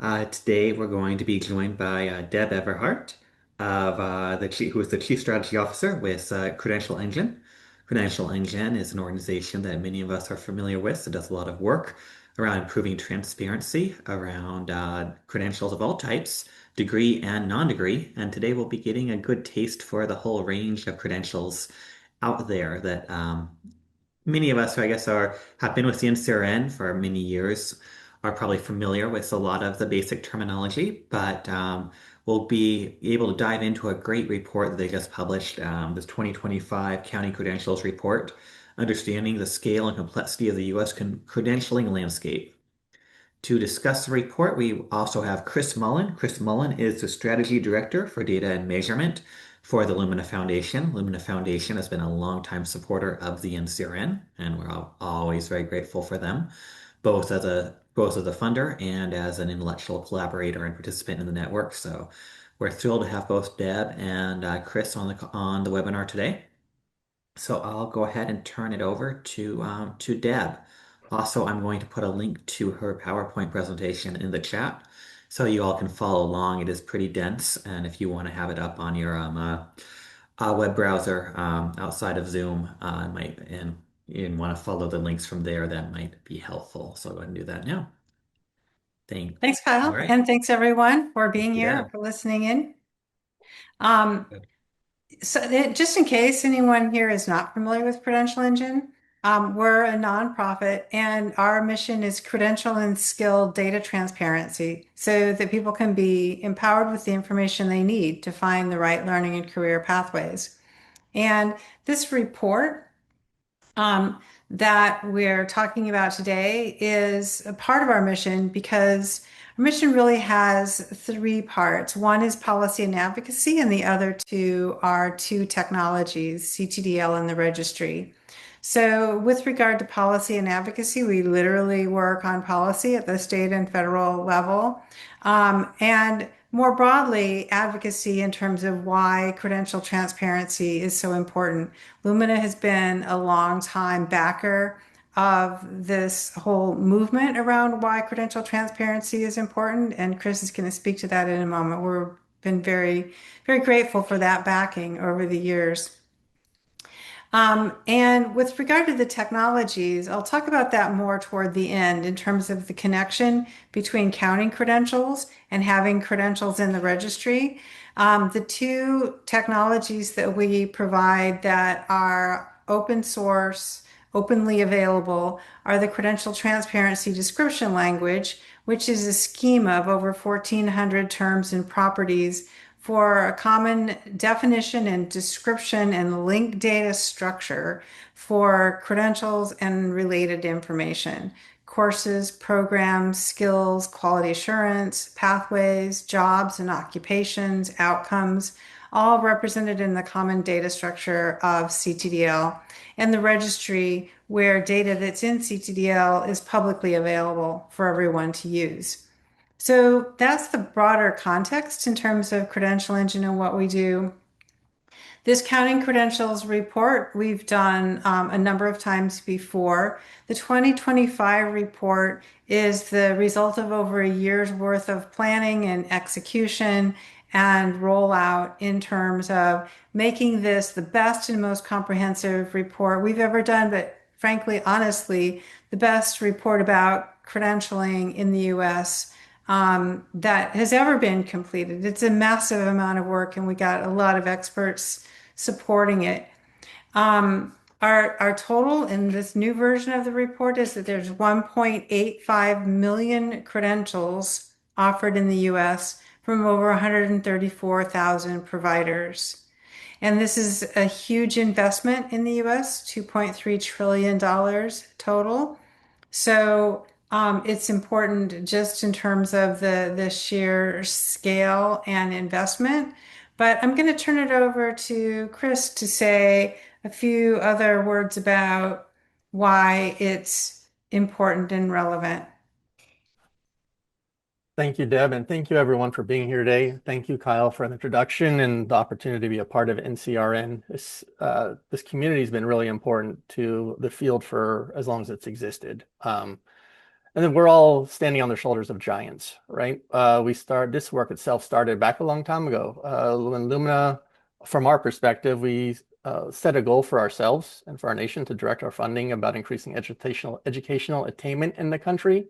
Today we're going to be joined by Deb Everhart, who is the Chief Strategy Officer with Credential Engine. Credential Engine is an organization that many of us are familiar with. It does a lot of work around improving transparency around credentials of all types, degree and non-degree. And today we'll be getting a good taste for the whole range of credentials out there that many of us who I guess have been with the NCRN for many years are probably familiar with a lot of the basic terminology, but we'll be able to dive into a great report that they just published, this 2025 County Credentials Report, Understanding the Scale and Complexity of the U.S. Credentialing Landscape. To discuss the report, we also have Chris Mullen. Chris Mullen is the Strategy Director for Data and Measurement for the Lumina Foundation. Lumina Foundation has been a longtime supporter of the NCRN, and we're always very grateful for them, both as a funder and as an intellectual collaborator and participant in the network. So we're thrilled to have both Deb and Chris on the webinar today. So I'll go ahead and turn it over to Deb. Also, I'm going to put a link to her PowerPoint presentation in the chat so you all can follow along. It is pretty dense, and if you want to have it up on your web browser outside of Zoom, and you want to follow the links from there, that might be helpful. So I'll go ahead and do that now. Thank. Thanks, All Kyle, right. and thanks everyone for Thank being you, here, Deb. for listening in. Um, just in case anyone here is not familiar with Credential Engine, we're a nonprofit, and our mission is credential and skill data transparency so that people can be empowered with the information they need to find the right learning and career pathways. And this report um, that we're talking about today is a part of our mission because our mission really has three parts. One is policy and advocacy, and the other two are two technologies, CTDL and the registry. So, with regard to policy and advocacy, we literally work on policy at the state and federal level. And more broadly, advocacy in terms of why credential transparency is so important. Lumina has been a long time backer of this whole movement around why credential transparency is important, and Chris is going to speak to that in a moment. We've been very, very grateful for that backing over the years. And with regard to the technologies, I'll talk about that more toward the end in terms of the connection between counting credentials and having credentials in the registry. The two technologies that we provide that are open source, openly available, are the Credential Transparency Description Language, which is a schema of over 1,400 terms and properties for a common definition and description and link data structure for credentials and related information, courses, programs, skills, quality assurance, pathways, jobs and occupations, outcomes, all represented in the common data structure of CTDL, and the registry where data that's in CTDL is publicly available for everyone to use. So that's the broader context in terms of Credential Engine and what we do. This counting credentials report we've done a number of times before. The 2025 report is the result of over a year's worth of planning and execution and rollout in terms of making this the best and most comprehensive report we've ever done, but frankly, honestly, the best report about credentialing in the US that has ever been completed. It's a massive amount of work, and we got a lot of experts supporting it. Our total in this new version of the report is that there's 1.85 million credentials offered in the US from over 134,000 providers. And this is a huge investment in the US, $2.3 trillion total. So it's important just in terms of the sheer scale and investment. But I'm going to turn it over to Chris to say a few other words about why it's important and relevant. Thank you, Deb, and thank you everyone for being here today. Thank you, Kyle, for the introduction and the opportunity to be a part of NCRN. This community has been really important to the field for as long as it's existed. And then we're all standing on the shoulders of giants, right? This work itself started back a long time ago. When Lumina, from our perspective, we set a goal for ourselves and for our nation to direct our funding about increasing educational attainment in the country.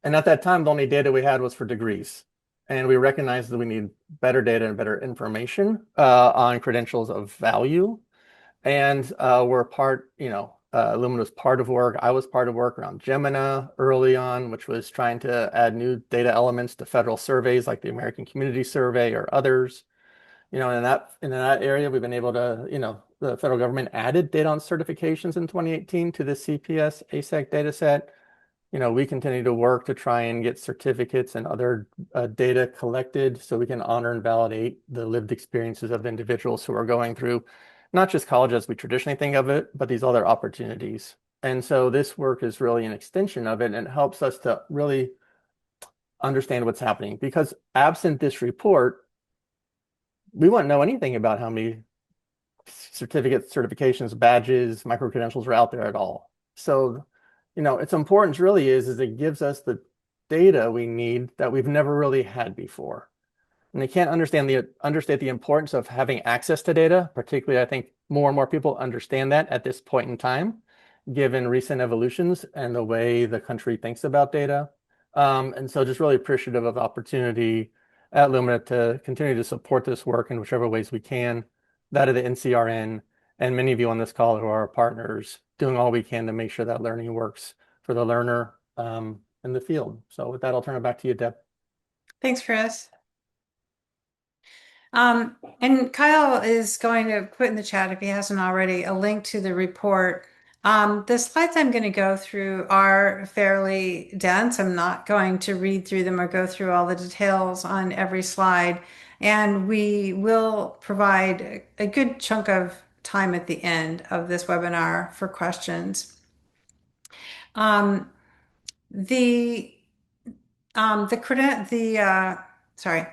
And at that time, the only data we had was for degrees. And we recognized that we need better data and better information on credentials of value. And we're part, Lumen was part of work. I was part of work around Gemina early on, which was trying to add new data elements to federal surveys like the American Community Survey or others. In that area, we've been able to, the federal government added data on certifications in 2018 to the CPS ASAC data set. We continue to work to try and get certificates and other data collected so we can honor and validate the lived experiences of individuals who are going through not just college as we traditionally think of it, but these other opportunities. And so this work is really an extension of it and it helps us to really understand what's happening because absent this report, we wouldn't know anything about how many certificates, certifications, badges, micro-credentials are out there at all. So, its importance really is it gives us the data we need that we've never really had before. And they can't understate the importance of having access to data. Particularly, I think more and more people understand that at this point in time, given recent evolutions and the way the country thinks about data. And so just really appreciative of the opportunity at Lumina to continue to support this work in whichever ways we can, that of the NCRN, and many of you on this call who are our partners, doing all we can to make sure that learning works for the learner in the field. So with that, I'll turn it back to you, Deb. Thanks, Chris. And Kyle is going to put in the chat, if he hasn't already, a link to the report. The slides I'm going to go through are fairly dense. I'm not going to read through them or go through all the details on every slide. And we will provide a good chunk of time at the end of this webinar for questions. Um, the sorry,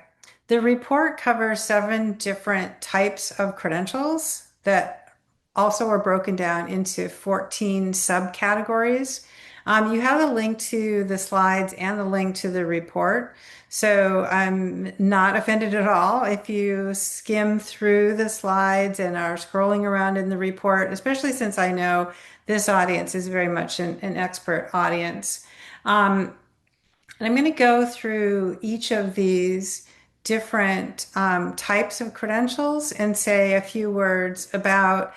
the report covers 7 different types of credentials that also are broken down into 14 subcategories. You have a link to the slides and the link to the report. So I'm not offended at all if you skim through the slides and are scrolling around in the report, especially since I know this audience is very much an expert audience. And I'm going to go through each of these different types of credentials and say a few words about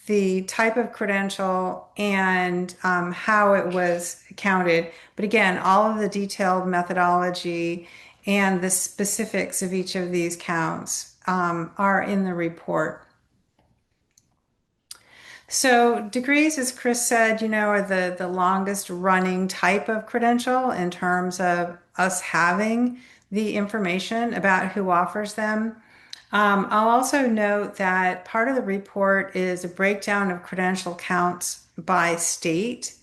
the type of credential and how it was counted. But again, all of the detailed methodology and the specifics of each of these counts are in the report. So degrees, as Chris said, are the longest running type of credential in terms of us having the information about who offers them. I'll also note that part of the report is a breakdown of credential counts by state.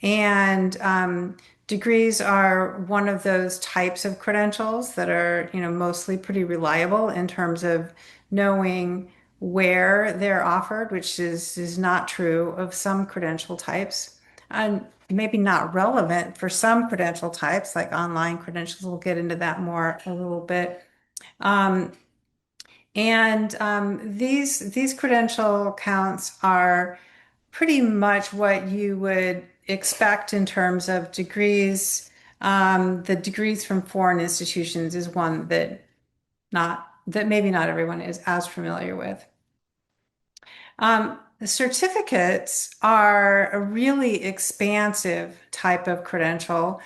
And degrees are one of those types of credentials that are, mostly pretty reliable in terms of knowing where they're offered, which is not true of some credential types, and maybe not relevant for some credential types, like online credentials. We'll get into that more a little bit. Um, these credential counts are pretty much what you would expect in terms of degrees. The degrees from foreign institutions is one that maybe not everyone is as familiar with. The certificates are a really expansive type of credential.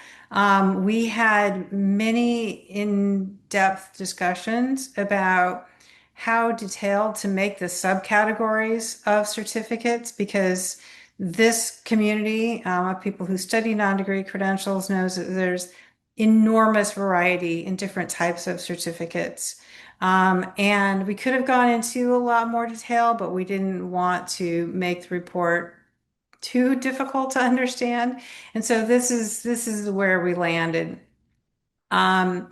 We had many in-depth discussions about how detailed to make the subcategories of certificates because this community of people who study non-degree credentials knows that there's enormous variety in different types of certificates. And we could have gone into a lot more detail, but we didn't want to make the report too difficult to understand. And so this is where we landed. Um,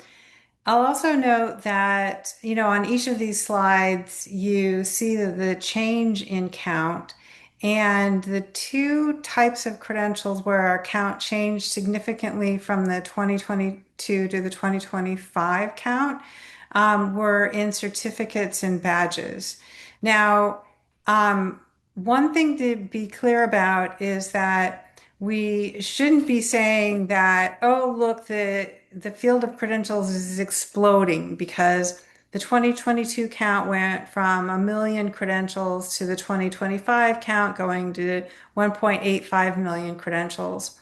I'll also note that, on each of these slides, you see the change in count And the two types of credentials where our count changed significantly from the 2022 to the 2025 count were in certificates and badges. Now, um, one thing to be clear about is that we shouldn't be saying that, oh, look, the field of credentials is exploding because the 2022 count went from 1 million credentials to the 2025 count going to 1.85 million credentials.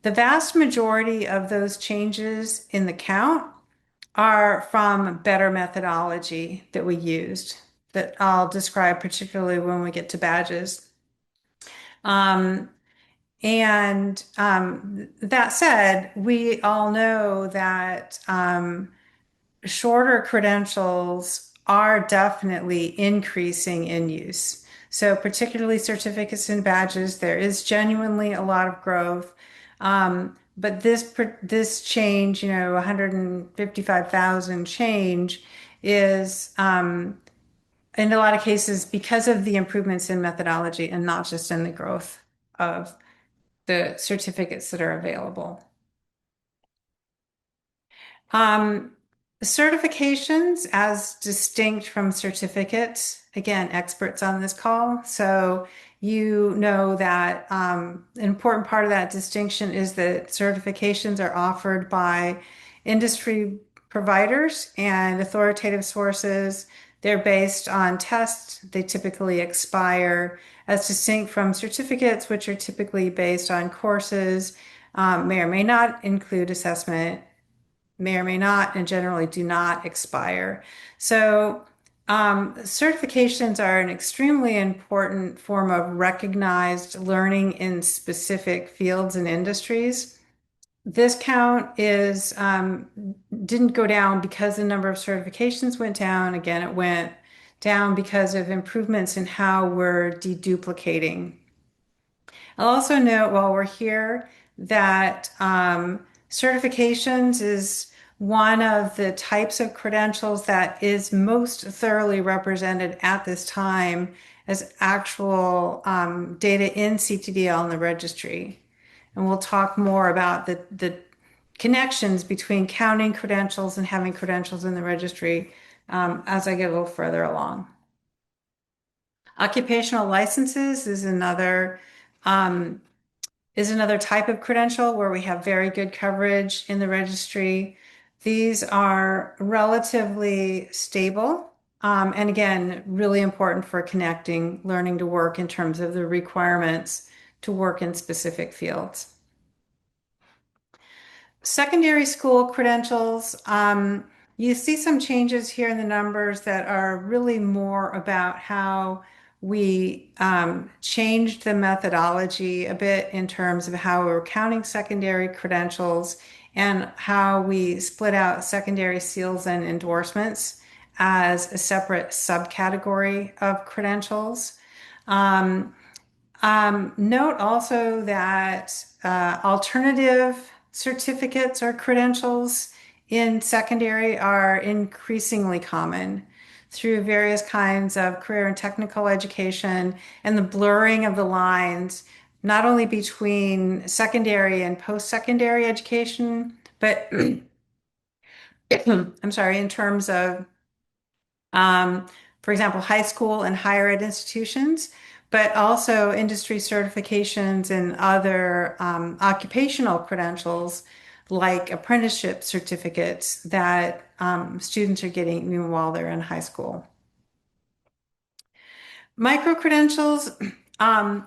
The vast majority of those changes in the count are from better methodology that we used that I'll describe particularly when we get to badges. Um, and that said, we all know that shorter credentials are definitely increasing in use. So, particularly certificates and badges, there is genuinely a lot of growth. But this change, 155,000 change, is in a lot of cases because of the improvements in methodology and not just in the growth of the certificates that are available. Um, Certifications as distinct from certificates, again, experts on this call. So you know that an important part of that distinction is that certifications are offered by industry providers and authoritative sources. They're based on tests. They typically expire as distinct from certificates, which are typically based on courses, may or may not include assessment, may or may not, and generally do not expire. So, certifications are an extremely important form of recognized learning in specific fields and industries. This count is didn't go down because the number of certifications went down. Again, it went down because of improvements in how we're deduplicating. I'll also note while we're here that certifications is one of the types of credentials that is most thoroughly represented at this time as actual data in CTDL in the registry. And we'll talk more about the connections between counting credentials and having credentials in the registry as I get a little further along. Occupational licenses um, is another type of credential where we have very good coverage in the registry. These are relatively stable. And again, really important for connecting learning to work in terms of the requirements to work in specific fields. Secondary school credentials, you see some changes here in the numbers that are really more about how we changed the methodology a bit in terms of how we're counting secondary credentials and how we split out secondary seals and endorsements as a separate subcategory of credentials. Um, Note also that alternative certificates or credentials in secondary are increasingly common through various kinds of career and technical education and the blurring of the lines, not only between secondary and post-secondary education, but I'm sorry, in terms of um, for example, high school and higher ed institutions, but also industry certifications and other occupational credentials like apprenticeship certificates that students are getting even while they're in high school. Micro credentials, um,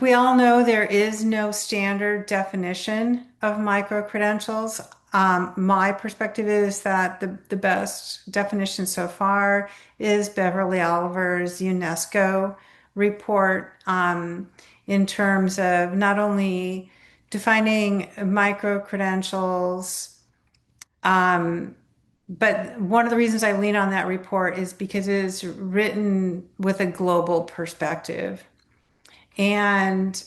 we all know there is no standard definition of micro-credentials. My perspective is that the best definition so far is Beverly Oliver's UNESCO report in terms of not only defining micro-credentials, um, but one of the reasons I lean on that report is because it is written with a global perspective. And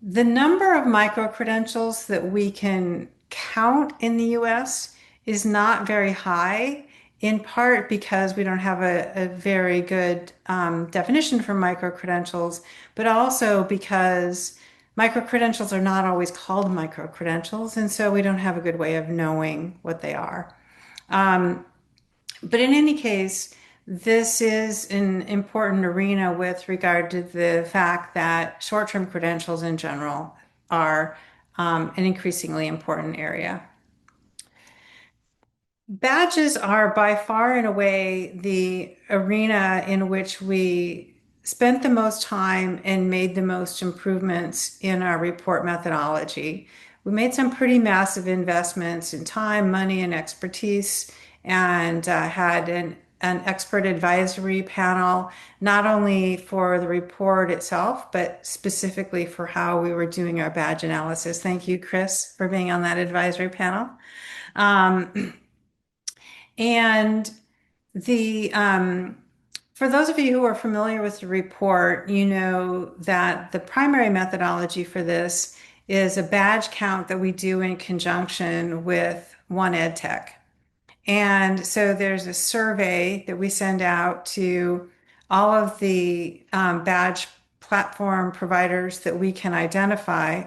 the number of micro credentials that we can count in the US is not very high. in part because we don't have a very good definition for micro-credentials, but also because micro-credentials are not always called micro-credentials, and so we don't have a good way of knowing what they are. Um, but in any case, this is an important arena with regard to the fact that short-term credentials in general are an increasingly important area. Badges are by far and away the arena in which we spent the most time and made the most improvements in our report methodology. We made some pretty massive investments in time, money, and expertise, and had an expert advisory panel, not only for the report itself, but specifically for how we were doing our badge analysis. Thank you, Chris, for being on that advisory panel. Um, and the for those of you who are familiar with the report, you know that the primary methodology for this is a badge count that we do in conjunction with One EdTech. And so there's a survey that we send out to all of the badge platform providers that we can identify,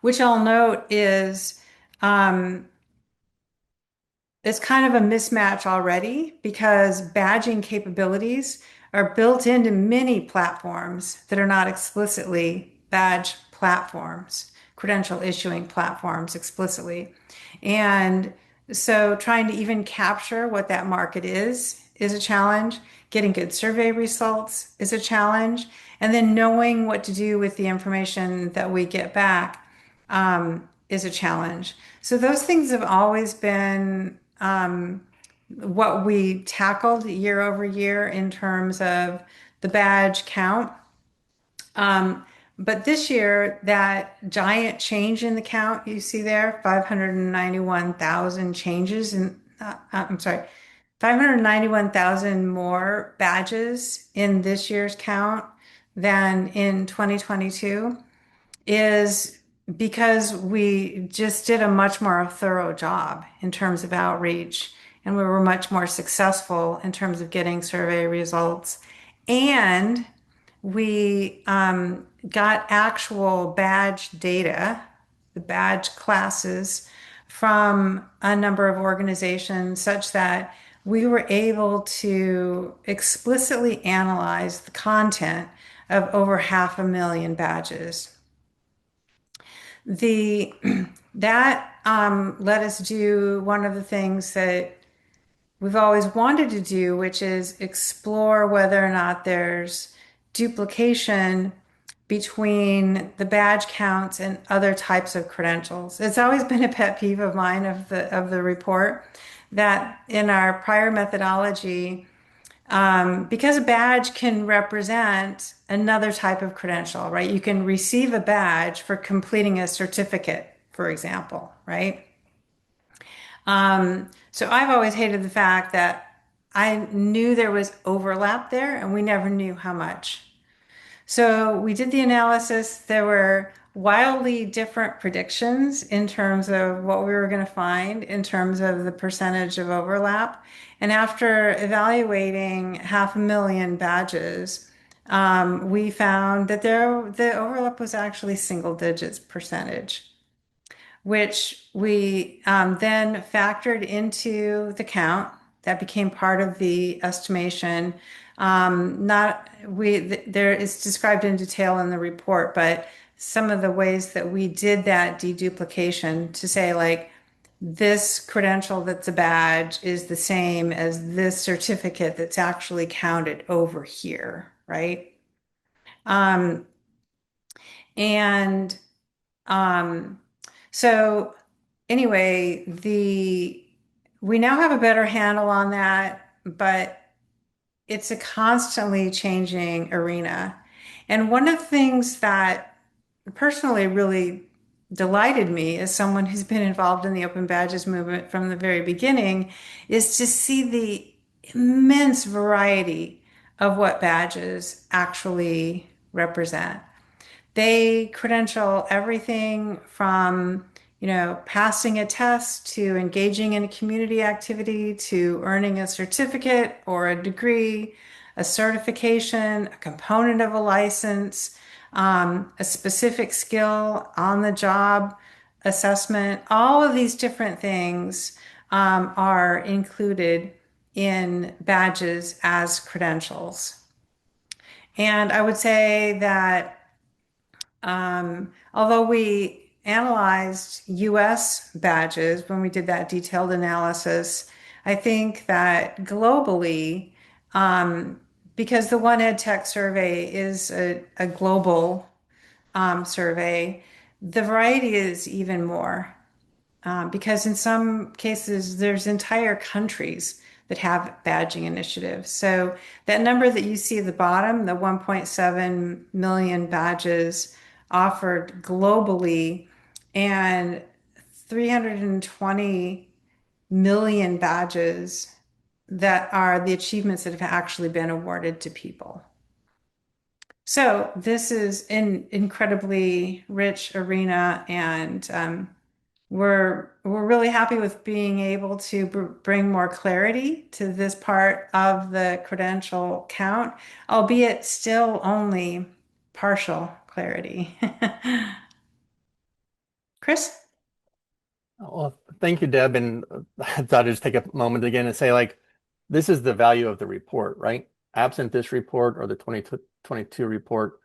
which I'll note is um, it's kind of a mismatch already because badging capabilities are built into many platforms that are not explicitly badge platforms, credential issuing platforms explicitly. And so trying to even capture what that market is a challenge. Getting good survey results is a challenge. And then knowing what to do with the information that we get back is a challenge. So those things have always been what we tackled year over year in terms of the badge count. Um, but this year, that giant change in the count you see there, 591,000 changes in, I'm sorry, 591,000 more badges in this year's count than in 2022 is because we just did a much more thorough job in terms of outreach, and we were much more successful in terms of getting survey results. And we got actual badge data, the badge classes, from a number of organizations such that we were able to explicitly analyze the content of over 500,000 badges. The that let us do one of the things that we've always wanted to do, which is explore whether or not there's duplication between the badge counts and other types of credentials. It's always been a pet peeve of mine of the report that in our prior methodology, because a badge can represent another type of credential, right? You can receive a badge for completing a certificate, for example, right? So I've always hated the fact that I knew there was overlap there and we never knew how much. So we did the analysis. There were wildly different predictions in terms of what we were going to find in terms of the percentage of overlap. And after evaluating 500,000 badges, we found that the overlap was actually single digits percentage, which we then factored into the count. That became part of the estimation. Not we there is described in detail in the report, but some of the ways that we did that deduplication to say like this credential that's a badge is the same as this certificate that's actually counted over here, right? Um, and um, so anyway, the we now have a better handle on that, but it's a constantly changing arena. And one of the things that personally really delighted me as someone who's been involved in the Open Badges movement from the very beginning is to see the immense variety of what badges actually represent. They credential everything from, passing a test to engaging in a community activity to earning a certificate or a degree, a certification, a component of a license, a specific skill on the job assessment. All of these different things are included in badges as credentials. And I would say that although we analyzed US badges when we did that detailed analysis, I think that globally, because the One Ed Tech survey is a global survey, the variety is even more. Because in some cases, there's entire countries that have badging initiatives. So that number that you see at the bottom, the 1.7 million badges offered globally, and 320 million badges that are the achievements that have actually been awarded to people. So this is an incredibly rich arena, and we're really happy with being able to bring more clarity to this part of the credential count, albeit still only partial clarity. Chris? Well, thank you, Deb. And I thought I'd just take a moment again and say, like, this is the value of the report, right? Absent this report or the 2022 report,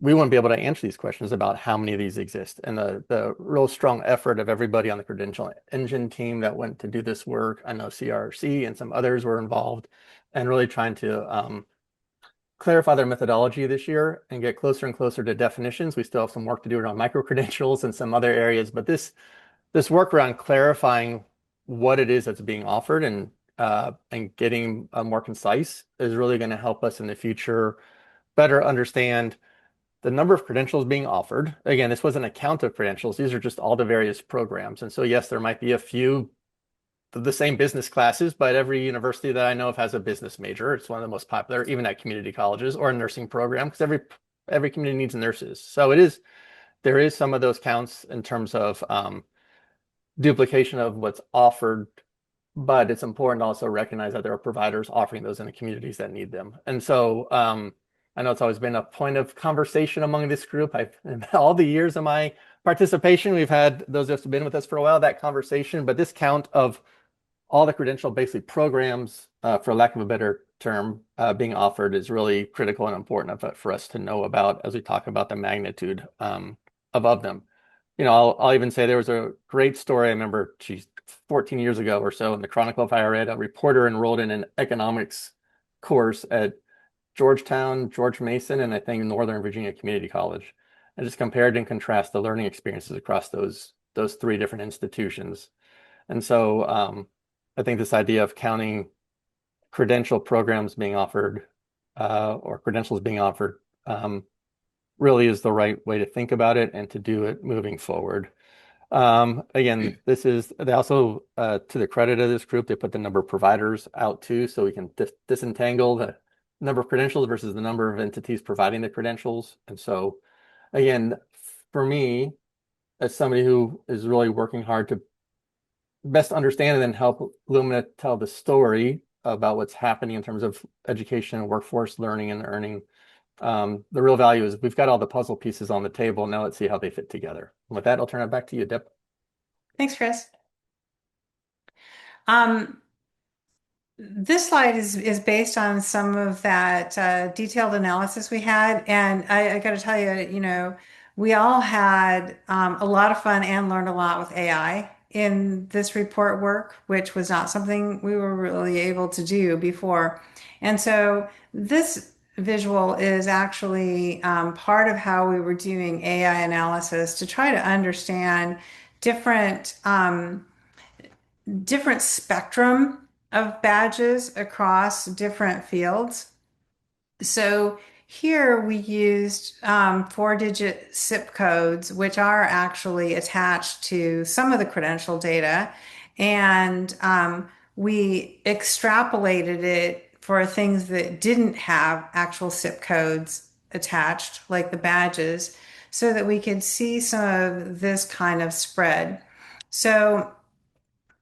we wouldn't be able to answer these questions about how many of these exist. And the real strong effort of everybody on the Credential Engine team that went to do this work. I know CRC and some others were involved and really trying to clarify their methodology this year and get closer and closer to definitions. We still have some work to do around micro-credentials and some other areas, but this work around clarifying what it is that's being offered and getting more concise is really going to help us in the future better understand the number of credentials being offered. Again, this wasn't a count of credentials. These are just all the various programs. And so, yes, there might be a few of the same business classes, but every university that I know of has a business major. It's one of the most popular, even at community colleges or a nursing program, because every community needs nurses. So there is some of those counts in terms of duplication of what's offered, but it's important to also recognize that there are providers offering those in the communities that need them. And so I know it's always been a point of conversation among this group. In all the years of my participation, we've had those that have been with us for a while, that conversation, but this count of all the credential basically programs, for lack of a better term, being offered is really critical and important for us to know about as we talk about the magnitude of them. I'll even say there was a great story. I remember, 14 years ago or so in the Chronicle of Higher Ed, a reporter enrolled in an economics course at Georgetown, George Mason, and I think Northern Virginia Community College, and just compared and contrast the learning experiences across those three different institutions. And so I think this idea of counting credential programs being offered or credentials being offered really is the right way to think about it and to do it moving forward. Again, they also, to the credit of this group, they put the number of providers out too, so we can disentangle the number of credentials versus the number of entities providing the credentials. And so, again, for me, as somebody who is really working hard to best understand and then help Lumina tell the story about what's happening in terms of education and workforce learning and earning, the real value is we've got all the puzzle pieces on the table. Now let's see how they fit together. And with that, I'll turn it back to you, Deb. Thanks, Chris. This slide is based on some of that detailed analysis we had, and I got to tell you, we all had a lot of fun and learned a lot with AI in this report work, which was not something we were really able to do before. And so this visual is actually part of how we were doing AI analysis to try to understand different different spectrum of badges across different fields. So here we used 4-digit zip codes, which are actually attached to some of the credential data, and we extrapolated it for things that didn't have actual zip codes attached, like the badges, so that we could see some of this kind of spread. So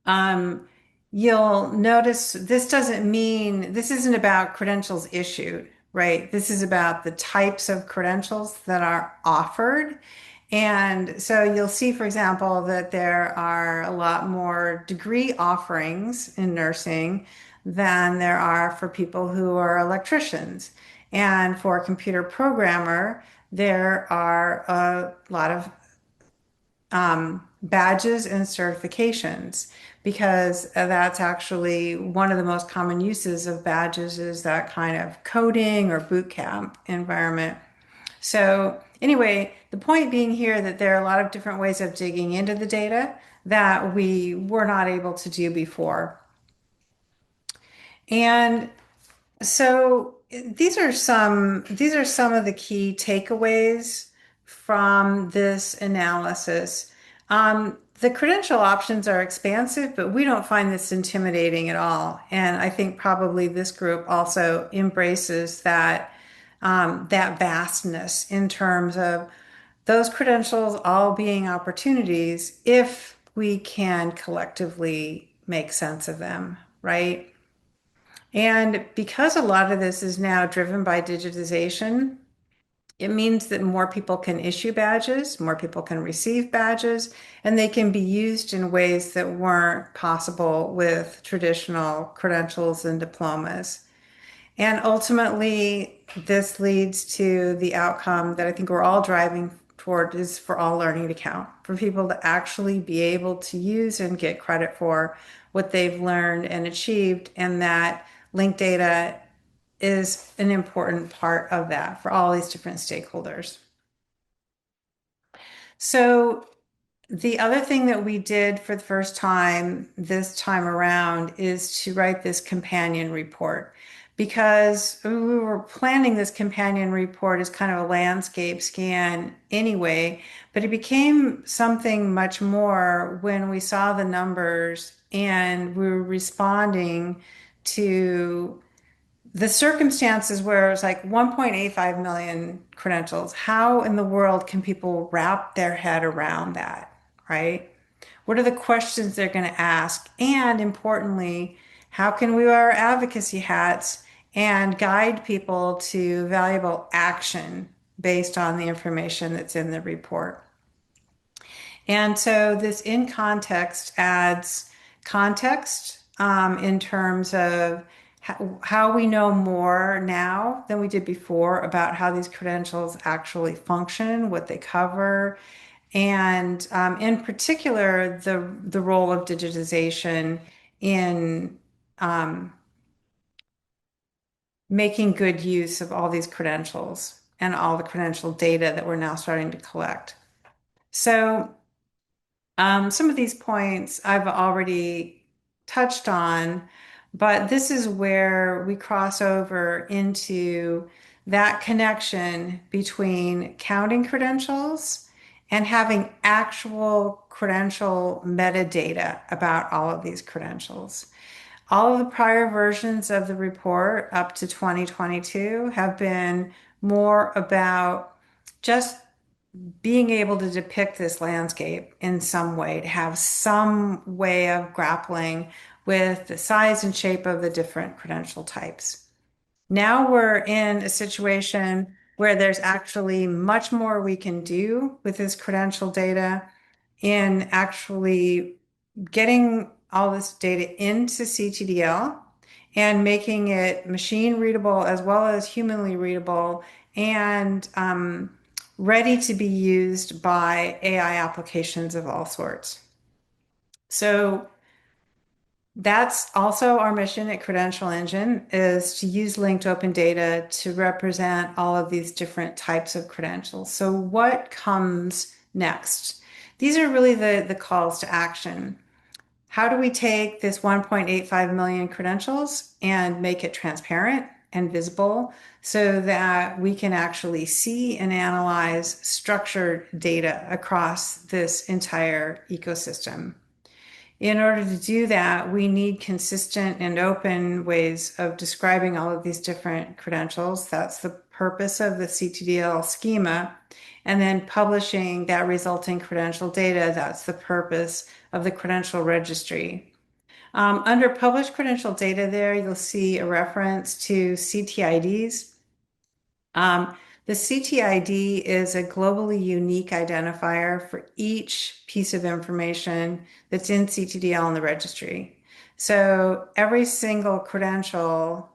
um, you'll notice this isn't about credentials issued, right? This is about the types of credentials that are offered. And so you'll see, for example, that there are a lot more degree offerings in nursing than there are for people who are electricians. And for a computer programmer, there are a lot of badges and certifications because that's actually one of the most common uses of badges is that kind of coding or boot camp environment. So anyway, the point being here that there are a lot of different ways of digging into the data that we were not able to do before. And so these are some of the key takeaways from this analysis. The credential options are expansive, but we don't find this intimidating at all. And I think probably this group also embraces that vastness in terms of those credentials all being opportunities if we can collectively make sense of them, right? And because a lot of this is now driven by digitization, it means that more people can issue badges, more people can receive badges, and they can be used in ways that weren't possible with traditional credentials and diplomas. And ultimately, this leads to the outcome that I think we're all driving toward is for all learning to count, for people to actually be able to use and get credit for what they've learned and achieved, and that linked data is an important part of that for all these different stakeholders. So the other thing that we did for the first time this time around is to write this companion report because we were planning this companion report as kind of a landscape scan anyway, but it became something much more when we saw the numbers and we were responding to the circumstances where it's like 1.85 million credentials. How in the world can people wrap their head around that, right? What are the questions they're going to ask? And importantly, how can we wear our advocacy hats and guide people to valuable action based on the information that's in the report? And so this in context adds context in terms of how we know more now than we did before about how these credentials actually function, what they cover, and in particular, the role of digitization in making good use of all these credentials and all the credential data that we're now starting to collect. So some of these points I've already touched on, but this is where we cross over into that connection between counting credentials and having actual credential metadata about all of these credentials. All of the prior versions of the report up to 2022 have been more about just being able to depict this landscape in some way, to have some way of grappling with the size and shape of the different credential types. Now we're in a situation where there's actually much more we can do with this credential data in actually getting all this data into CTDL and making it machine readable as well as humanly readable and ready to be used by AI applications of all sorts. So that's also our mission at Credential Engine is to use linked open data to represent all of these different types of credentials. So what comes next? These are really the calls to action. How do we take this 1.85 million credentials and make it transparent and visible so that we can actually see and analyze structured data across this entire ecosystem? In order to do that, we need consistent and open ways of describing all of these different credentials. That's the purpose of the CTDL schema, and then publishing that resulting credential data. That's the purpose of the credential registry. Under published credential data there, you'll see a reference to CTIDs. The CTID is a globally unique identifier for each piece of information that's in CTDL in the registry. So every single credential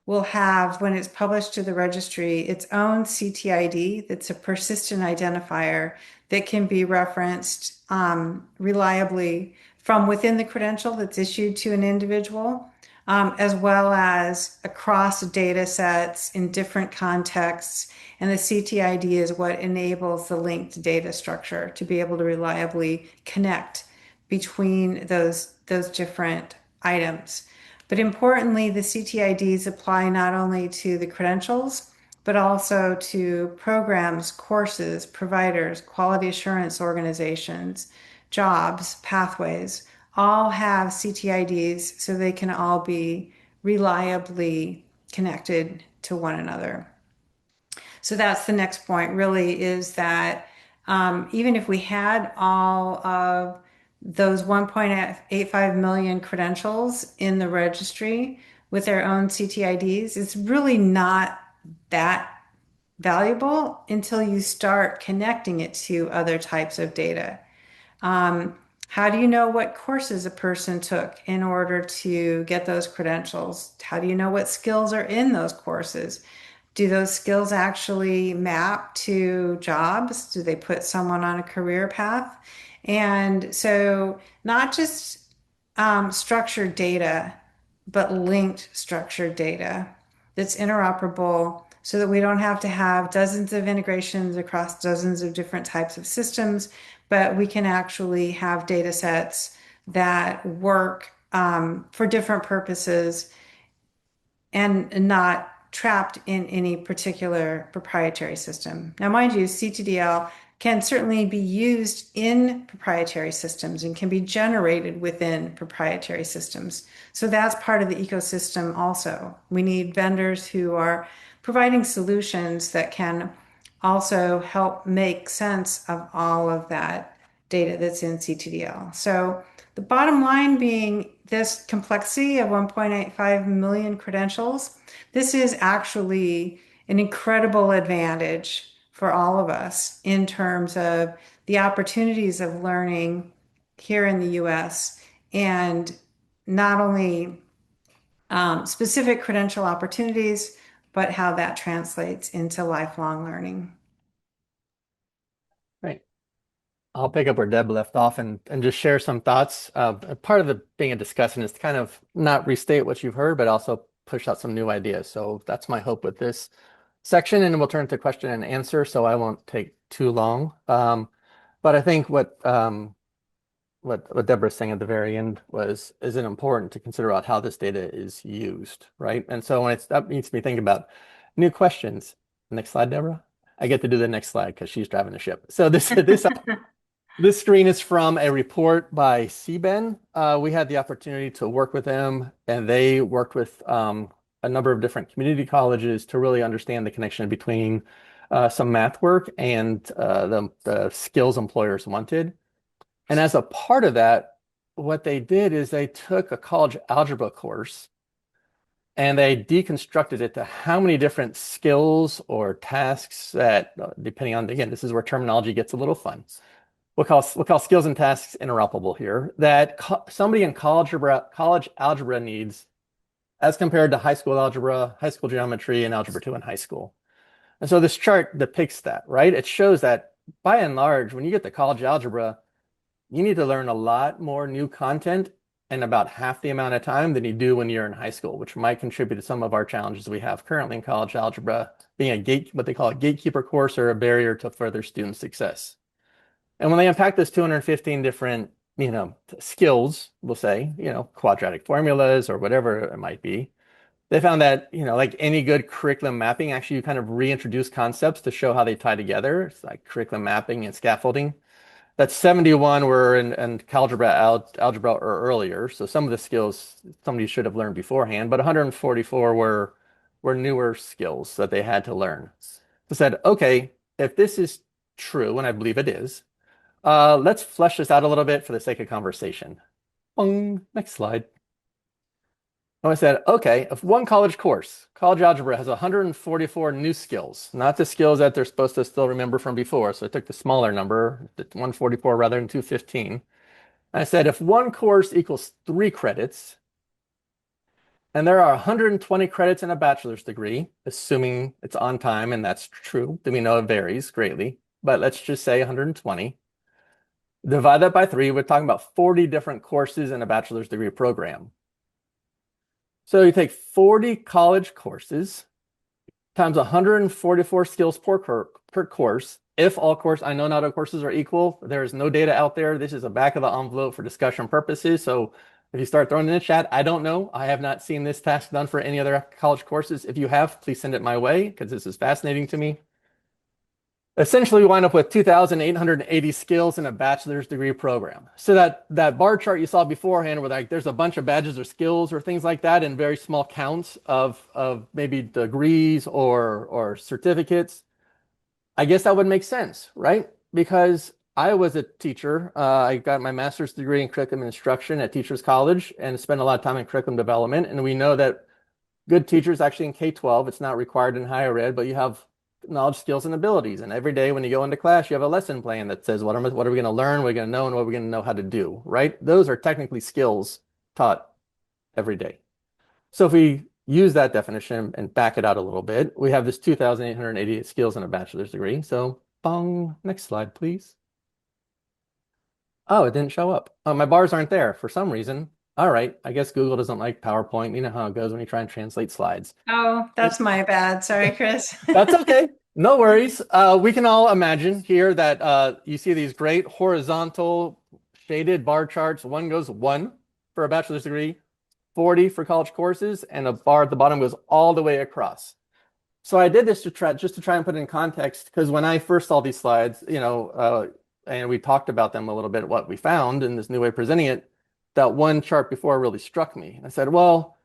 will have, when it's published to the registry, its own CTID that's a persistent identifier that can be referenced reliably from within the credential that's issued to an individual, as well as across data sets in different contexts. And the CTID is what enables the linked data structure to be able to reliably connect between those different items. But importantly, the CTIDs apply not only to the credentials, but also to programs, courses, providers, quality assurance organizations, jobs, pathways, all have CTIDs so they can all be reliably connected to one another. So that's the next point, really, is that even if we had all of those 1.85 million credentials in the registry with their own CTIDs, it's really not that valuable until you start connecting it to other types of data. Um, how do you know what courses a person took in order to get those credentials? How do you know what skills are in those courses? Do those skills actually map to jobs? Do they put someone on a career path? And so, not just structured data, but linked structured data that's interoperable so that we don't have to have dozens of integrations across dozens of different types of systems, but we can actually have data sets that work for different purposes and not trapped in any particular proprietary system. Now, mind you, CTDL can certainly be used in proprietary systems and can be generated within proprietary systems. So that's part of the ecosystem also. We need vendors who are providing solutions that can also help make sense of all of that data that's in CTDL. So the bottom line being this complexity of 1.85 million credentials, this is actually an incredible advantage for all of us in terms of the opportunities of learning here in the US and not only specific credential opportunities, but how that translates into lifelong learning. Right. I'll pick up where Deb left off and just share some thoughts. Part of the being a discussion is to kind of not restate what you've heard, but also push out some new ideas. So that's my hope with this section, and we'll turn to question and answer, so I won't take too long. But I think what Deborah's saying at the very end is it important to consider out how this data is used, right? And so that makes me think about new questions. Next slide, Deborah. I get to do the next slide because she's driving the ship. So this screen is from a report by CBEN. We had the opportunity to work with them, and they worked with a number of different community colleges to really understand the connection between some math work and the skills employers wanted. And as a part of that, what they did is they took a college algebra course and they deconstructed it to how many different skills or tasks that, depending on, again, this is where terminology gets a little fun. We'll call skills and tasks interoperable here, that somebody in college algebra needs as compared to high school algebra, high school geometry, and algebra 2 in high school. And so this chart depicts that, right? It shows that by and large, when you get to college algebra, you need to learn a lot more new content in about half the amount of time than you do when you're in high school, which might contribute to some of our challenges we have currently in college algebra, being what they call a gatekeeper course or a barrier to further student success. And when they unpack those 215 different, skills, we'll say, quadratic formulas or whatever it might be, they found that, like any good curriculum mapping, actually you kind of reintroduce concepts to show how they tie together. It's like curriculum mapping and scaffolding. That 71 were in algebra or earlier. So some of the skills somebody should have learned beforehand, but 144 were were newer skills that they had to learn. I said, okay, if this is true, and I believe it is, let's flesh this out a little bit for the sake of conversation. Bong, next slide. And I said, okay, if one college course, college algebra, has 144 new skills, not the skills that they're supposed to still remember from before. So I took the smaller number, the 144 rather than 215. I said, if one course equals 3 credits, and there are 120 credits in a bachelor's degree, assuming it's on time, and that's true, then we know it varies greatly, but let's just say 120. Divide that by 3, we're talking about 40 different courses in a bachelor's degree program. So you take 40 college courses times 144 skills per course. If all course, I know not all courses are equal. There is no data out there. This is a back of the envelope for discussion purposes. So if you start throwing in the chat, I don't know. I have not seen this task done for any other college courses. If you have, please send it my way because this is fascinating to me. Essentially, we wind up with 2,880 skills in a bachelor's degree program. So that bar chart you saw beforehand where like there's a bunch of badges or skills or things like that in very small counts of maybe degrees or certificates, I guess that would make sense, right? Because I was a teacher. I got my master's degree in curriculum instruction at Teachers College and spent a lot of time in curriculum development. And we know that good teachers actually in K-12, it's not required in higher ed, but you have knowledge, skills, and abilities. And every day when you go into class, you have a lesson plan that says, what are we going to learn, what are we going to know, and what are we going to know how to do, right? Those are technically skills taught every day. So if we use that definition and back it out a little bit, we have this 2,888 skills in a bachelor's degree. So bong, next slide, please. Oh, it didn't show up. Oh, my bars aren't there for some reason. All right, I guess Google doesn't like PowerPoint. You know how it goes when you try and translate slides. Oh, that's my bad. Sorry, Chris. That's okay. No worries. We can all imagine here that you see these great horizontal shaded bar charts. One goes 1 for a bachelor's degree, 40 for college courses, and a bar at the bottom goes all the way across. So I did this just to try and put it in context because when I first saw these slides, and we talked about them a little bit, what we found in this new way of presenting it, that one chart before really struck me. And I said, well,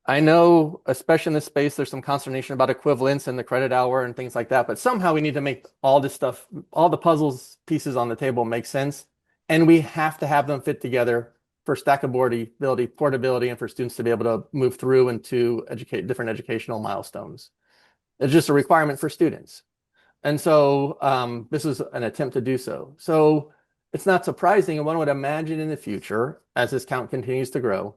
I know, especially in this space, there's some consternation about equivalence and the credit hour and things like that, but somehow we need to make all this stuff, all the puzzles pieces on the table make sense. And we have to have them fit together for stackability, portability, and for students to be able to move through and to educate different educational milestones. It's just a requirement for students. And so this is an attempt to do so. So it's not surprising, and one would imagine in the future, as this count continues to grow,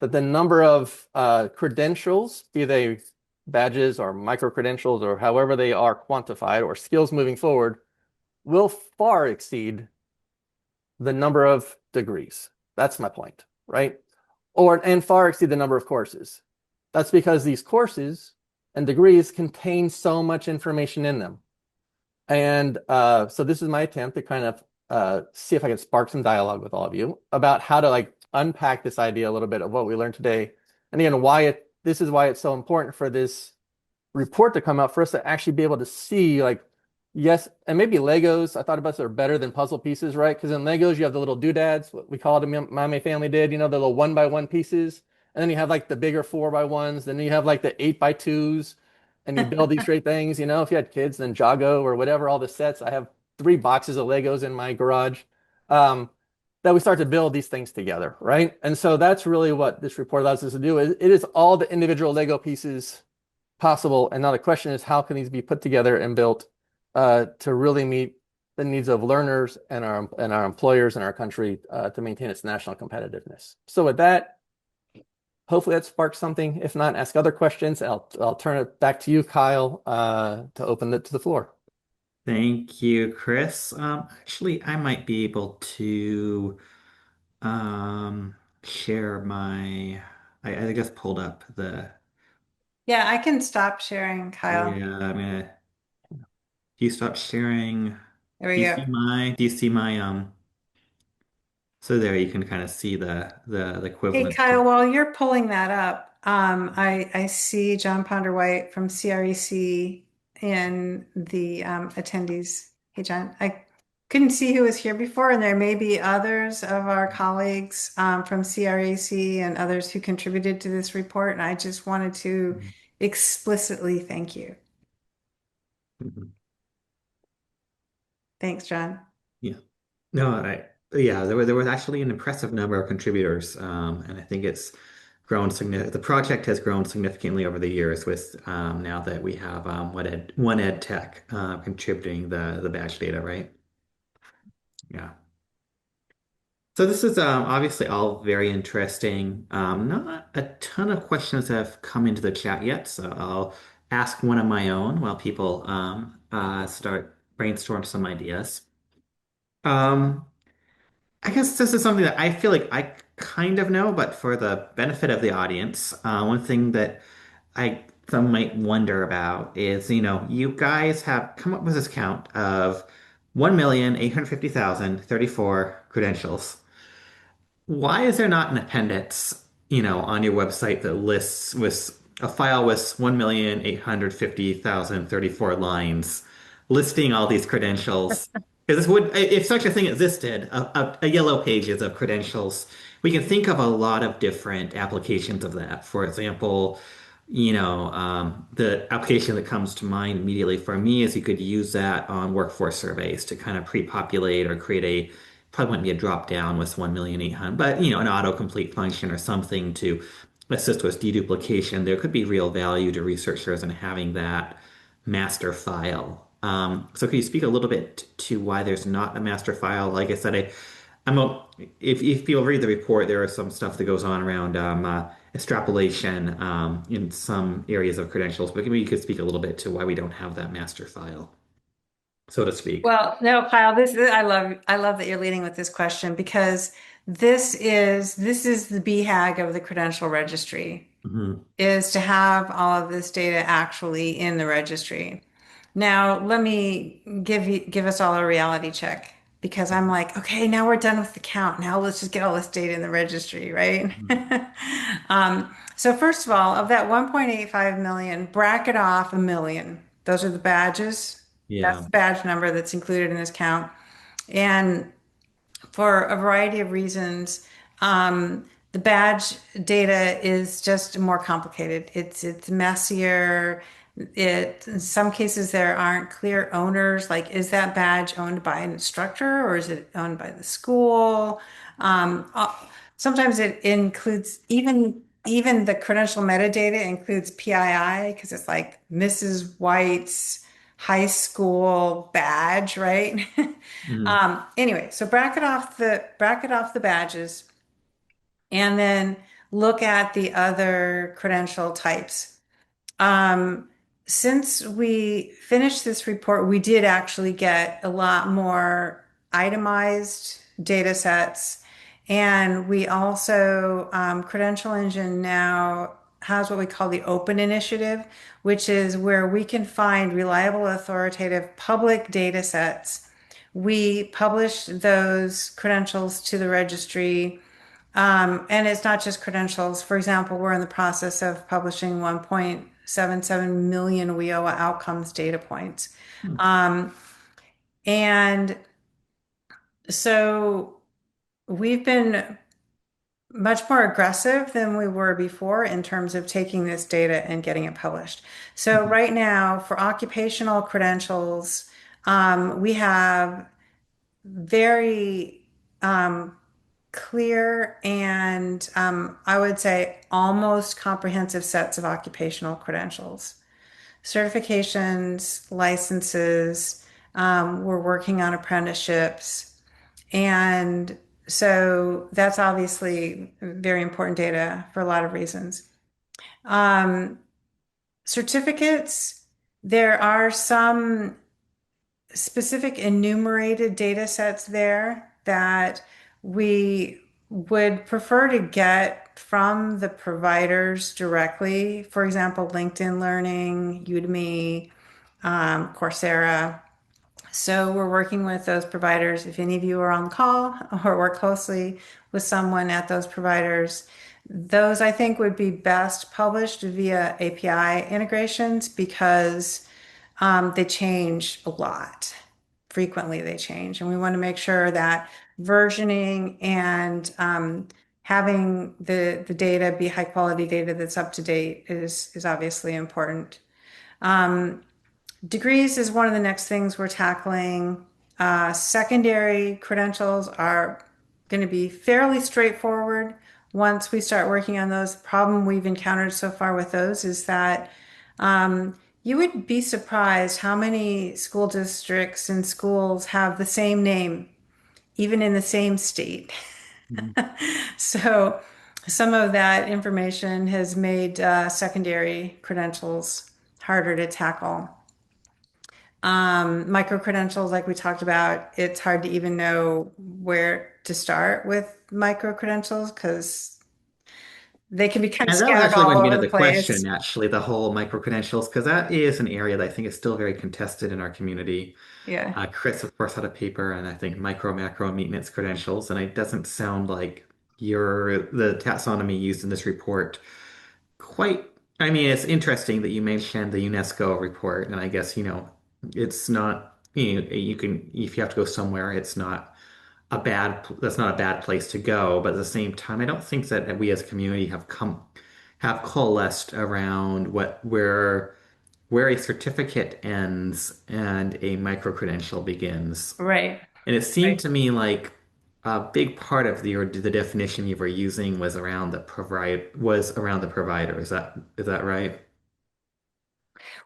that the number of credentials, be they badges or micro-credentials or however they are quantified, or skills moving forward, will far exceed the number of degrees. That's my point, right? And far exceed the number of courses. That's because these courses and degrees contain so much information in them. And so this is my attempt to kind of see if I can spark some dialogue with all of you about how to unpack this idea a little bit of what we learned today. And again, this is why it's so important for this report to come out for us to actually be able to see yes, and maybe Legos, I thought about this, are better than puzzle pieces, right? Because in Legos, you have the little doodads, what we call them, my family did, the little 1x1 pieces. And then you have the bigger 4x1s. Then you have the 8x2s. And you build these great things, if you had kids, then Jago or whatever, all the sets. I have 3 boxes of Legos in my garage that we start to build these things together, right? And so that's really what this report allows us to do. It is all the individual Lego pieces possible. And now the question is, how can these be put together and built to really meet the needs of learners and our employers and our country to maintain its national competitiveness. So with that, hopefully that sparks something. If not, ask other questions. I'll turn it back to you, Kyle, to open it to the floor. Thank you, Chris. Actually, I might be able to share my. I just pulled up the. Yeah, I can stop sharing, Kyle. Yeah, I'm gonna. Do you stop sharing? There we go. Do you see my So there you can kind of see the Hey, equivalent. Kyle, while you're pulling that up, I see John Ponderwhite from CREC in the attendees. Hey, John, I couldn't see who was here before, and there may be others of our colleagues from CREC and others who contributed to this report. And I just wanted to explicitly thank you. Mhm. Thanks, John. Yeah. No, yeah, there was actually an impressive number of contributors, and I think it's grown significant. The project has grown significantly over the years with now that we have one ed tech contributing the badge data, right? Yeah. So this is obviously all very interesting. Not a ton of questions have come into the chat yet, so I'll ask one of my own while people start brainstorm some ideas. Um, I guess this is something that I feel like I kind of know, but for the benefit of the audience, one thing that some might wonder about is, you guys have come up with this count of 1,850,034 credentials. Why is there not an appendix, on your website that lists with a file with 1,850,034 lines listing all these credentials? Because this would, if such a thing existed, a yellow pages of credentials, we can think of a lot of different applications of that. For example, the application that comes to mind immediately for me is you could use that on workforce surveys to kind of pre-populate or create probably wouldn't be a drop down with 1,800,000, but an autocomplete function or something to assist with deduplication. There could be real value to researchers in having that master file. So could you speak a little bit to why there's not a master file? Like I said, I'm a, if people read the report, there is some stuff that goes on around extrapolation in some areas of credentials, but maybe you could speak a little bit to why we don't have that master file, so to speak. Well, no, Kyle, I love that you're leading with this question because this is the BHAG of the credential registry, Mhm. is to have all of this data actually in the registry. Now, let me give us all a reality check because I'm like, okay, now we're done with the count. Now let's just get all this data in the registry, right? Mhm. So first of all, of that 1.85 million, bracket off a million. Those are the badges. That's Yeah. the badge number that's included in this count. And for a variety of reasons. The badge data is just more complicated. It's messier. In some cases there aren't clear owners. Like, is that badge owned by an instructor or is it owned by the school? Um, uh, Sometimes it includes even the credential metadata includes PII because it's like Mrs. White's high school badge, right? Mhm. Anyway, so bracket off the badges and then look at the other credential types. Um, since we finished this report, we did actually get a lot more itemized data sets. And we also, Credential Engine now has what we call the Open Initiative, which is where we can find reliable, authoritative public data sets. We publish those credentials to the registry. And it's not just credentials. For example, we're in the process of publishing 1.77 million WIOA outcomes data points. Um, and so we've been much more aggressive than we were before in terms of taking this data and getting it published. So Mhm. right now, for occupational credentials, we have very clear and I would say almost comprehensive sets of occupational credentials, certifications, licenses. We're working on apprenticeships. And so that's obviously very important data for a lot of reasons. Um, Certificates, there are some specific enumerated data sets there that we would prefer to get from the providers directly. For example, LinkedIn Learning, Udemy, Coursera. So we're working with those providers. If any of you are on the call or work closely with someone at those providers, those I think would be best published via API integrations because they change a lot. Frequently they change. And we want to make sure that versioning and having the data be high quality data that's up to date is obviously important. Um, Degrees is one of the next things we're tackling. Secondary credentials are going to be fairly straightforward once we start working on those. The problem we've encountered so far with those is that you would be surprised how many school districts and schools have the same name, even in the same state. Mhm. So some of that information has made secondary credentials harder to tackle. Micro credentials, like we talked about, it's hard to even know where to start with micro credentials because they can be kind of And that was scattered actually going all to be over the another question, place. actually, the whole micro credentials, because that is an area that I think is still very contested in our community. Yeah. Chris, of course, had a paper, and I think micro, macro, maintenance credentials, and it doesn't sound like the taxonomy used in this report quite. I mean, it's interesting that you mentioned the UNESCO report, and I guess, it's not, you can, if you have to go somewhere, it's not that's not a bad place to go. But at the same time, I don't think that we as a community have coalesced around where a certificate ends and a micro credential begins. Right. And it seemed Right. to me like a big part of the definition you were using was around the provider. Is that right?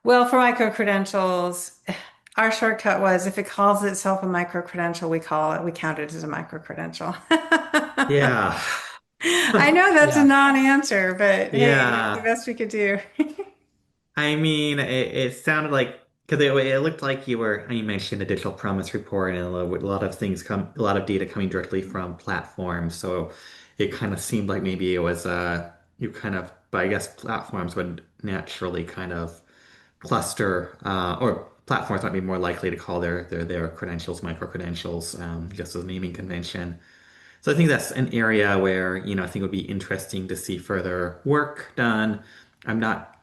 Well, for micro credentials, our shortcut was if it calls itself a micro credential, we count it as a micro credential. Yeah. I know that's a Yeah. non-answer, but hey, that's the Yeah. best we could do. I mean, it sounded like because it looked like you mentioned a digital promise report and a lot of data coming directly from platforms. So it kind of seemed like maybe it was but I guess platforms would naturally kind of cluster, or platforms might be more likely to call their credentials micro credentials, just as a naming convention. So I think that's an area where, I think it would be interesting to see further work done. I'm not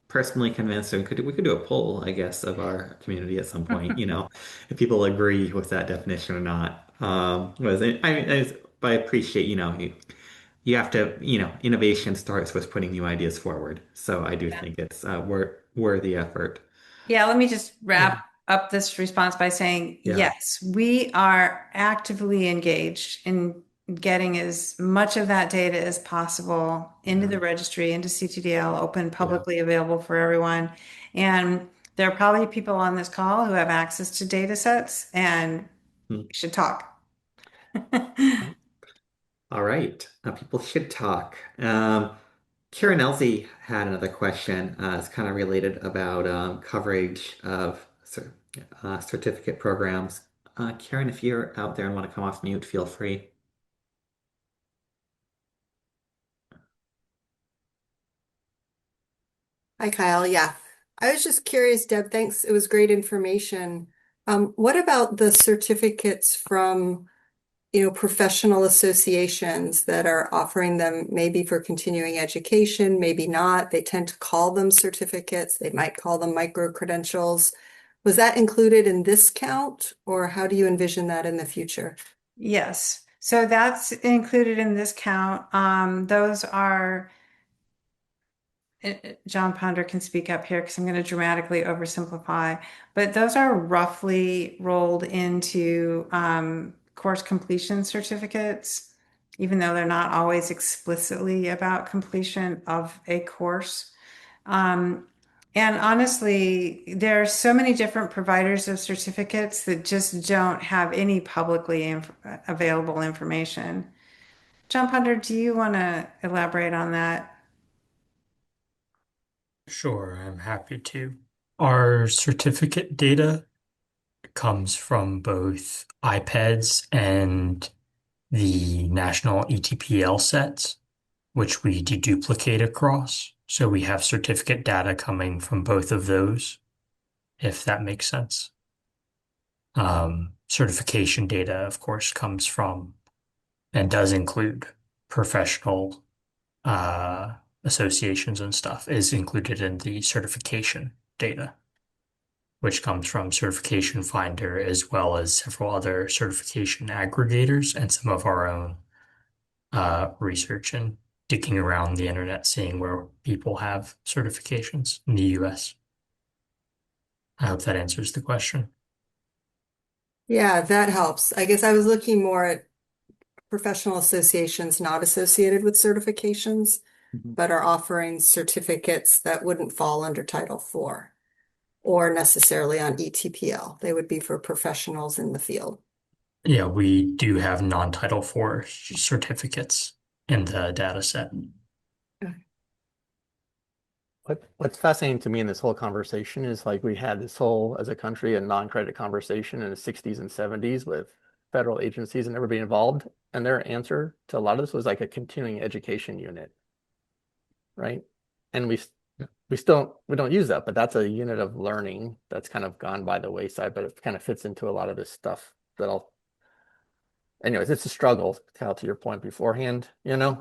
personally convinced, and we could do a poll, I guess, of our community at some point, if people agree with that definition or not. But I appreciate, you have to, innovation starts with putting new ideas forward. So I do think it's worthy effort. Yeah, let me just Yeah. wrap up this response by saying, Yeah. yes, we are actively engaged in getting as much of that data as possible into Yeah. the registry, into CTDL, open, Yeah. publicly available for everyone. And there are probably people on this call who have access to data sets and Hmm. we should talk. All right. People should talk. Karen Elsie had another question. It's kind of related about coverage of certificate programs. Karen, if you're out there and want to come off mute, feel free. Hi, Kyle. Yeah. I was just curious, Deb, thanks. It was great information. What about the certificates from, professional associations that are offering them maybe for continuing education, maybe not? They tend to call them certificates. They might call them micro credentials. Was that included in this count, or how do you envision that in the future? Yes. So that's included in this count. Those are John Ponder can speak up here because I'm going to dramatically oversimplify, but those are roughly rolled into course completion certificates, even though they're not always explicitly about completion of a course. Um, and honestly, there are so many different providers of certificates that just don't have any publicly available information. John Ponder, do you want to elaborate on that? Sure, I'm happy to. Our certificate data comes from both iPads and the national ETPL sets, which we deduplicate across. So we have certificate data coming from both of those, if that makes sense. Certification data, of course, comes from and does include professional uh, associations and stuff, is included in the certification data, which comes from Certification Finder as well as several other certification aggregators and some of our own research and digging around the internet, seeing where people have certifications in the US. I hope that answers the question. Yeah, that helps. I guess I was looking more at professional associations not associated with certifications, Mhm. but are offering certificates that wouldn't fall under Title IV or necessarily on ETPL. They would be for professionals in the field. Yeah, we do have non-Title IV certificates in the data set. What's fascinating to me in this whole conversation is like we had this whole, as a country, a non-credit conversation in the 60s and 70s with federal agencies and everybody involved. And their answer to a lot of this was like a continuing education unit, right? And we don't use that, but that's a unit of learning that's kind of gone by the wayside, but it kind of fits into a lot of this stuff that I'll anyways, it's a struggle, Cal, to your point beforehand, and I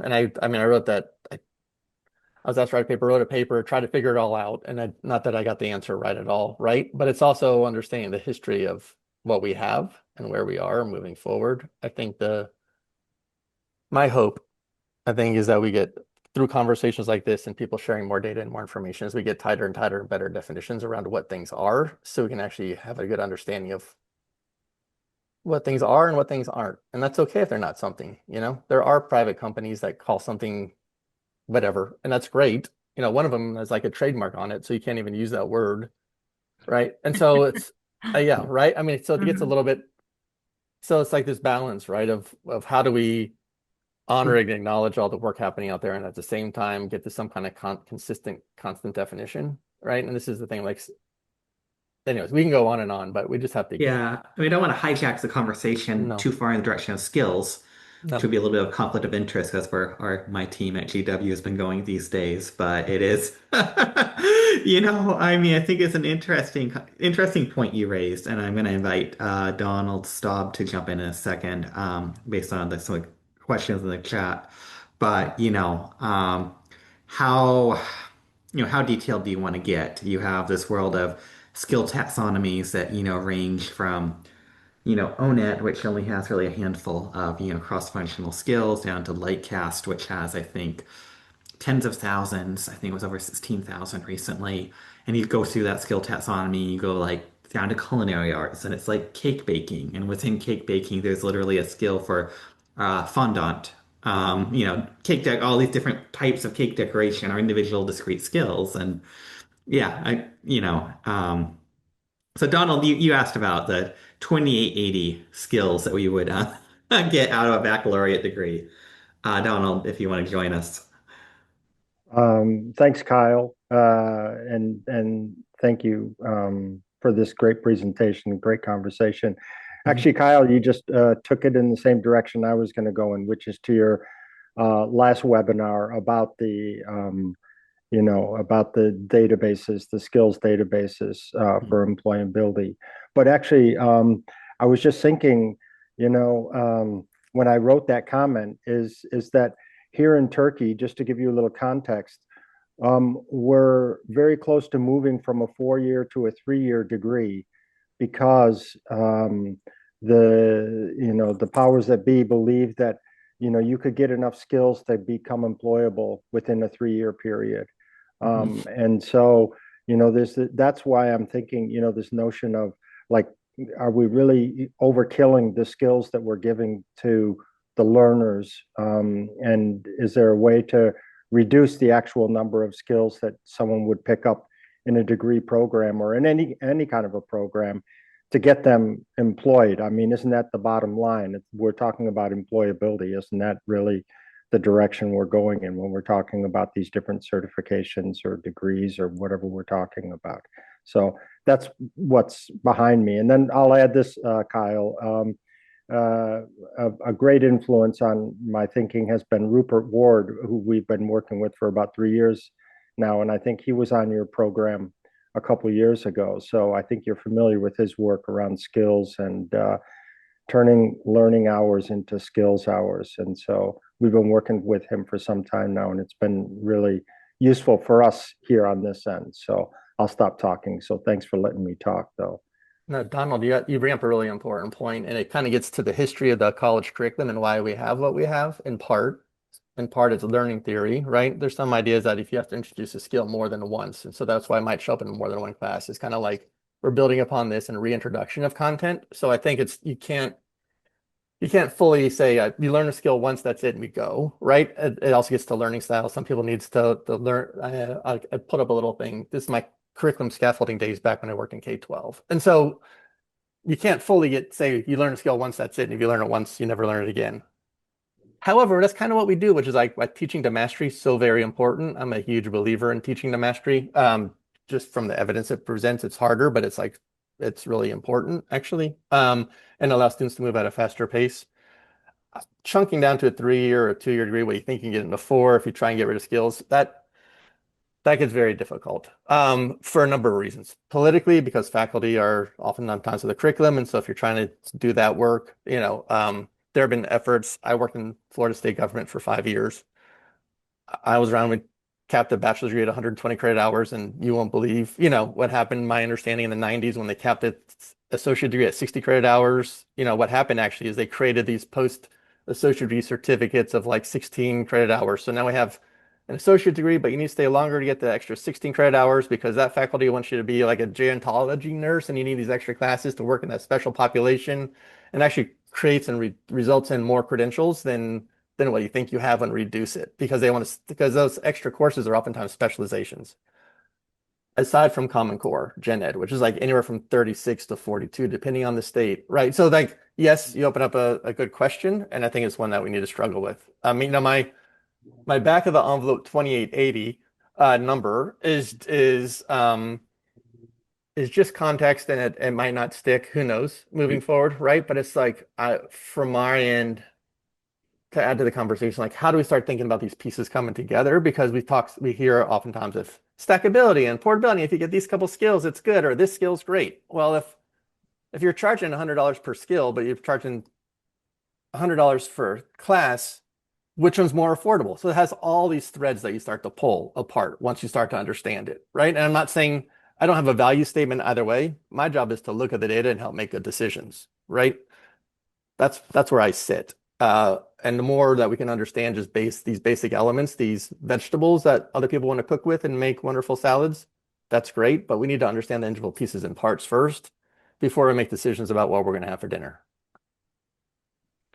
mean, I wrote that I was asked to write a paper, wrote a paper, tried to figure it all out. And not that I got the answer right at all, right? But it's also understanding the history of what we have and where we are moving forward. I think my hope, I think, is that we get through conversations like this and people sharing more data and more information as we get tighter and tighter and better definitions around what things are, so we can actually have a good understanding of what things are and what things aren't. And that's okay if they're not something, There are private companies that call something whatever, and that's great. One of them has like a trademark on it, so you can't even use that word, right? And so it's yeah, right. I mean, so it gets a Mhm. little bit. So it's like this balance, right? Of how do we honor and acknowledge all the work happening out there, and at the same time get to some kind of consistent, constant definition, right? And this is the thing. Like, anyways, we can go on and on, but we just have to. Yeah, I mean, I don't want to hijack the conversation No, too far in the direction of skills, which no. would be a little bit of conflict of interest as where my team at GW has been going these days. But it is, I mean, I think it's an interesting point you raised, and I'm going to invite Donald Staub to jump in a second, based on some of the questions in the chat. But how how detailed do you want to get? You have this world of skill taxonomies that range from ONET, which only has really a handful of cross-functional skills, down to Lightcast, which has, I think, tens of thousands. I think it was over 16,000 recently. And you go through that skill taxonomy, you go like down to culinary arts, and it's like cake baking. And within cake baking, there's literally a skill for fondant. Cake deck, all these different types of cake decoration are individual discrete skills. And yeah, so Donald, you asked about the 2880 skills that we would get out of a baccalaureate degree. Donald, if you want to join us. Thanks, Kyle, and thank you for this great presentation, great conversation. Mhm. Actually, Kyle, you just took it in the same direction I was going to go in, which is to your last webinar about about the databases, the skills databases for employability. But actually, I was just thinking, when I wrote that comment, is that here in Turkey, just to give you a little context, we're very close to moving from a 4 year to a 3 year degree because the powers that be believe that you could get enough skills to become employable within a 3 year period. Mhm. And so, that's why I'm thinking, this notion of like, are we really overkilling the skills that we're giving to the learners? And is there a way to reduce the actual number of skills that someone would pick up in a degree program or in any kind of a program to get them employed? I mean, isn't that the bottom line? We're talking about employability. Isn't that really the direction we're going in when we're talking about these different certifications or degrees or whatever we're talking about? So that's what's behind me. And then I'll add this, Kyle. Uh, a great influence on my thinking has been Rupert Ward, who we've been working with for about 3 years now. And I think he was on your program a couple of years ago. So I think you're familiar with his work around skills and turning learning hours into skills hours. And so we've been working with him for some time now, and it's been really useful for us here on this end. So I'll stop talking. So thanks for letting me talk, though. No, Donald, you bring up a really important point, and it kind of gets to the history of the college curriculum and why we have what we have in part. In part, it's learning theory, right? There's some ideas that if you have to introduce a skill more than once, and so that's why it might show up in more than one class. It's kind of like we're building upon this and reintroduction of content. So I think it's you can't fully say you learn a skill once, that's it, and we go, right? It also gets to learning styles. Some people needs to learn. I put up a little thing. This is my curriculum scaffolding days back when I worked in K-12, and so you can't fully say you learn a skill once, that's it, and if you learn it once, you never learn it again. However, that's kind of what we do, which is like teaching to mastery is so very important. I'm a huge believer in teaching to mastery. Just from the evidence it presents, it's harder, but it's really important actually, and allow students to move at a faster pace. Chunking down to a 3-year or a 2-year degree, what you think you can get into 4 if you try and get rid of skills, that gets very difficult for a number of reasons. Politically, because faculty are oftentimes of the curriculum, and so if you're trying to do that work, there have been efforts. I worked in Florida state government for 5 years. I was around when capped a bachelor's degree at 120 credit hours, and you won't believe, what happened. My understanding in the 90s when they capped it associate degree at 60 credit hours, what happened actually is they created these post associate degree certificates of like 16 credit hours. So now we have an associate degree, but you need to stay longer to get the extra 16 credit hours because that faculty wants you to be like a gerontology nurse and you need these extra classes to work in that special population and actually creates and results in more credentials than what you think you have and reduce it because because those extra courses are oftentimes specializations aside from Common Core, Gen Ed, which is like anywhere from 36 to 42, depending on the state, right? So like, yes, you open up a good question, and I think it's one that we need to struggle with. I mean, my back of the envelope 2880 number is just context, and it might not stick. Who knows moving forward, right? But it's like from our end to add to the conversation, like how do we start thinking about these pieces coming together? Because we hear oftentimes if stackability and portability, if you get these couple skills, it's good, or this skill's great. Well, if you're charging $100 per skill, but you're charging $100 for class, which one's more affordable? So it has all these threads that you start to pull apart once you start to understand it, right? And I'm not saying I don't have a value statement either way. My job is to look at the data and help make good decisions, right? That's where I sit. And the more that we can understand just these basic elements, these vegetables that other people want to cook with and make wonderful salads, that's great. But we need to understand the individual pieces and parts first before we make decisions about what we're going to have for dinner.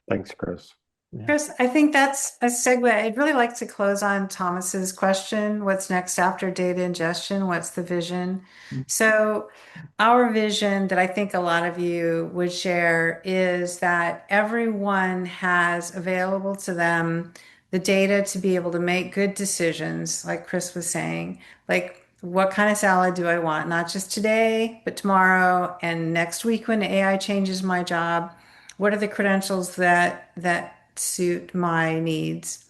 Thanks, Chris. Yeah. Chris, I think that's a segue. I'd really like to close on Thomas's question. What's next after data ingestion? What's the vision? So our vision that I think a lot of you would share is that everyone has available to them the data to be able to make good decisions, like Chris was saying, like what kind of salad do I want? Not just today, but tomorrow and next week when AI changes my job. What are the credentials that suit my needs?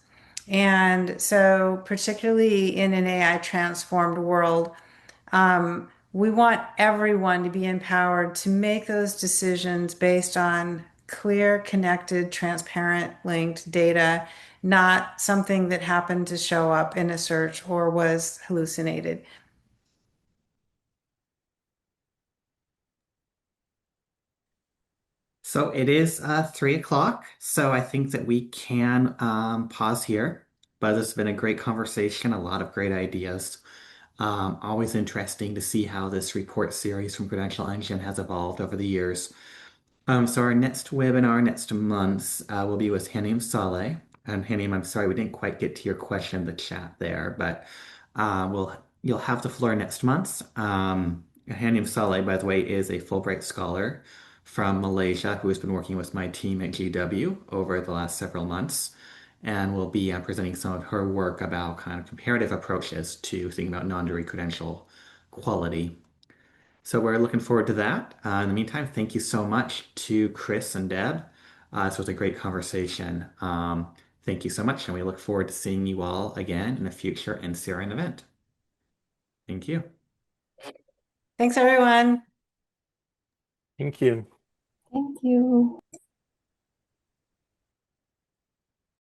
And so, particularly in an AI transformed world, we want everyone to be empowered to make those decisions based on clear, connected, transparent, linked data, not something that happened to show up in a search or was hallucinated. So it is 3 o'clock, so I think that we can pause here. But this has been a great conversation, a lot of great ideas. Always interesting to see how this report series from Credential Engine has evolved over the years. So our next webinar next month will be with Hanim Saleh. And Hanim, I'm sorry we didn't quite get to your question in the chat there, but you'll have the floor next month. Hanim Saleh, by the way, is a Fulbright scholar from Malaysia who has been working with my team at GW over the last several months and will be presenting some of her work about kind of comparative approaches to thinking about non-degree credential quality. So we're looking forward to that. In the meantime, thank you so much to Chris and Deb. This was a great conversation. Thank you so much, and we look forward to seeing you all again in a future NCRN event. Thank you. Thanks, everyone. Thank you. Thank you.